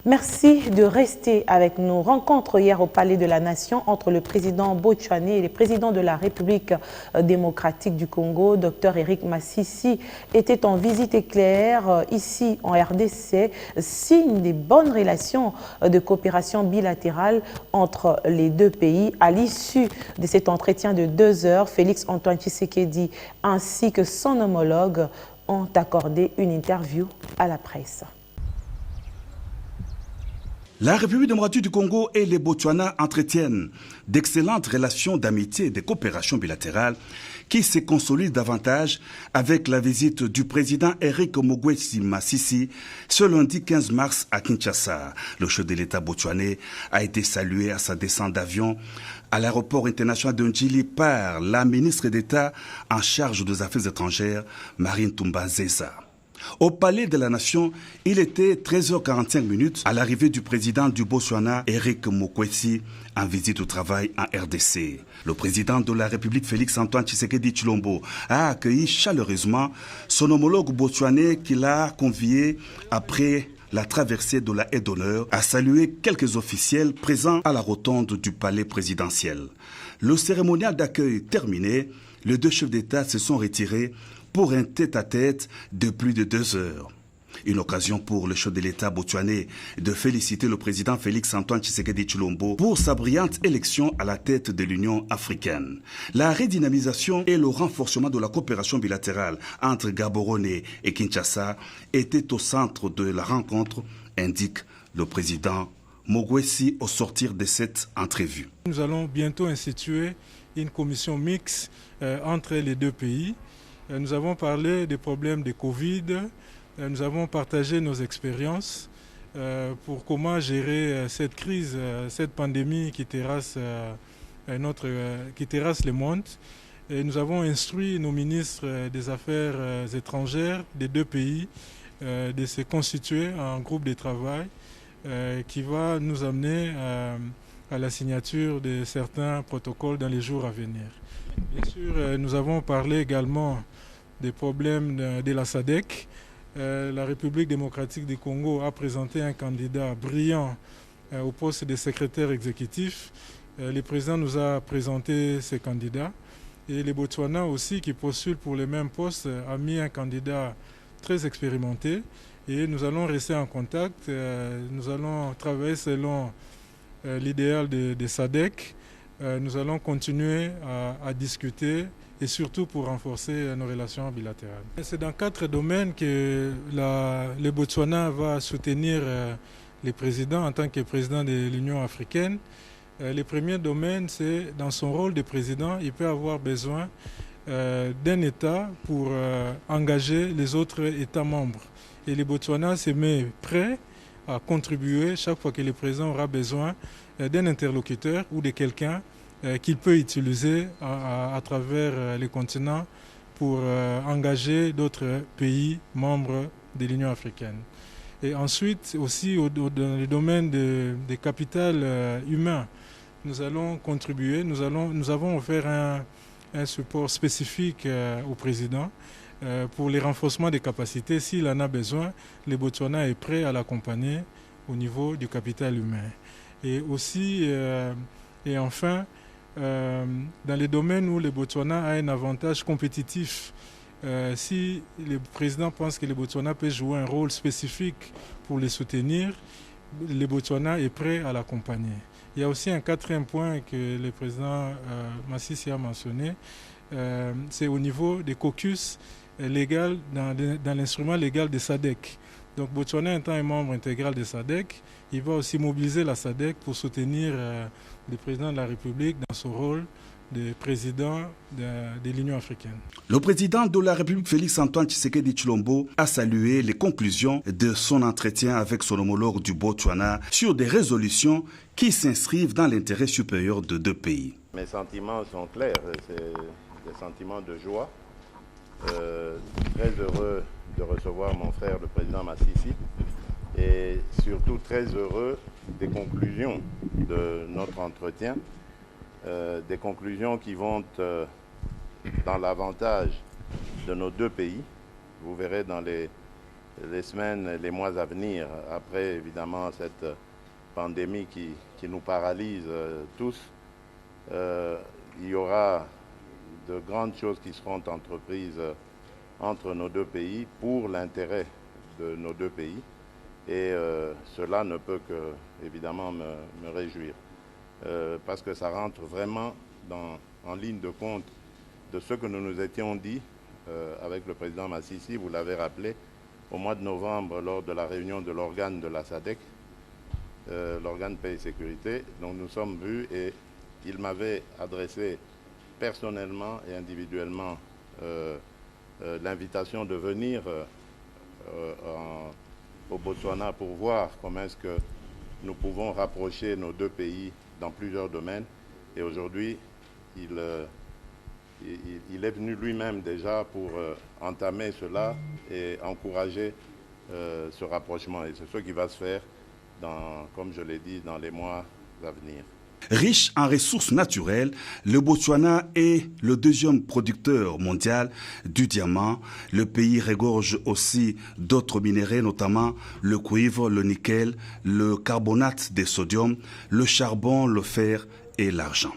Merci de rester avec nous. Rencontre hier au Palais de la Nation entre le président Botchwane et le président de la République démocratique du Congo, Dr Eric Masisi, était en visite éclair ici en RDC, signe des bonnes relations de coopération bilatérale entre les deux pays. À l'issue de cet entretien de 2 heures, Félix Antoine Tshisekedi ainsi que son homologue ont accordé une interview à la presse. La République démocratique du Congo et les Botswana entretiennent d'excellentes relations d'amitié et de coopération bilatérale qui se consolident davantage avec la visite du président Eric Mogwesi Masisi ce lundi 15 mars à Kinshasa. Le chef de l'État botswanais a été salué à sa descente d'avion à l'aéroport international de Njili par la ministre d'État en charge des Affaires étrangères, Marine Toumba-Zeza. Au Palais de la Nation, il était 13h45 à l'arrivée du président du Botswana, Eric Mokwesi, en visite au travail en RDC. Le président de la République, Félix Antoine Tshisekedi Tshilombo, a accueilli chaleureusement son homologue botswanais qui l'a convié après la traversée de la haie d'honneur à saluer quelques officiels présents à la rotonde du palais présidentiel. Le cérémonial d'accueil terminé, les deux chefs d'État se sont retirés pour un tête-à-tête de plus de 2 heures. Une occasion pour le chef de l'État botswanais de féliciter le président Félix Antoine Tshisekedi Tshilombo pour sa brillante élection à la tête de l'Union africaine. La redynamisation et le renforcement de la coopération bilatérale entre Gaborone et Kinshasa étaient au centre de la rencontre, indique le président Mogwesi au sortir de cette entrevue. Nous allons bientôt instituer une commission mixte entre les deux pays. Nous avons parlé des problèmes de Covid, nous avons partagé nos expériences pour comment gérer cette crise, cette pandémie qui terrasse, le monde. Et nous avons instruit nos ministres des Affaires étrangères des deux pays de se constituer en groupe de travail qui va nous amener à la signature de certains protocoles dans les jours à venir. Bien sûr, nous avons parlé également des problèmes de la SADC. La République démocratique du Congo a présenté un candidat brillant au poste de secrétaire exécutif. Le président nous a présenté ces candidats. Et les Botswana aussi, qui postulent pour les mêmes postes, a mis un candidat très expérimenté. Et nous allons rester en contact. Nous allons travailler selon l'idéal de SADC. Nous allons continuer à discuter et surtout pour renforcer nos relations bilatérales. C'est dans 4 domaines que le Botswana va soutenir le président en tant que président de l'Union africaine. Le premier domaine, c'est dans son rôle de président, il peut avoir besoin d'un État pour engager les autres États membres. Et le Botswana se met prêt à contribuer chaque fois que le président aura besoin d'un interlocuteur ou de quelqu'un qu'il peut utiliser à travers les continents pour engager d'autres pays membres de l'Union africaine. Et ensuite, aussi dans le domaine des capital humain, nous allons contribuer, nous avons offert un support spécifique au président pour les renforcements des capacités. S'il en a besoin, le Botswana est prêt à l'accompagner au niveau du capital humain. Et aussi, et enfin, dans les domaines où le Botswana a un avantage compétitif, si le président pense que le Botswana peut jouer un rôle spécifique pour les soutenir, le Botswana est prêt à l'accompagner. Il y a aussi un 4e point que le président Masisi a mentionné, c'est au niveau des caucus légal dans l'instrument légal de SADC. Donc Botswana étant un membre intégral de SADC, il va aussi mobiliser la SADC pour soutenir le président de la République dans son rôle de président de l'Union africaine. Le président de la République, Félix Antoine Tshisekedi Tshilombo, a salué les conclusions de son entretien avec son homologue du Botswana sur des résolutions qui s'inscrivent dans l'intérêt supérieur de 2 pays. Mes sentiments sont clairs, c'est des sentiments de joie. Très heureux de recevoir mon frère, le président Masisi, et surtout très heureux des conclusions de notre entretien, des conclusions qui vont dans l'avantage de nos 2 pays. Vous verrez dans les les semaines et les mois à venir, après évidemment cette pandémie qui nous paralyse tous, il y aura de grandes choses qui seront entreprises entre nos deux pays pour l'intérêt de nos deux pays. Et cela ne peut que, évidemment, me réjouir. Parce que ça rentre vraiment en ligne de compte de ce que nous nous étions dit avec le président Massissi, vous l'avez rappelé, au mois de novembre, lors de la réunion de l'organe de la SADC, l'organe paix et sécurité. Donc nous sommes vus et il m'avait adressé personnellement et individuellement l'invitation de venir au Botswana pour voir comment est-ce que nous pouvons rapprocher nos deux pays dans plusieurs domaines. Et aujourd'hui, il est venu lui-même déjà pour entamer cela et encourager ce rapprochement. Et c'est ce qui va se faire, comme je l'ai dit, dans les mois à venir. Riche en ressources naturelles, le Botswana est le deuxième producteur mondial du diamant. Le pays regorge aussi d'autres minéraux, notamment le cuivre, le nickel, le carbonate de sodium, le charbon, le fer et l'argent.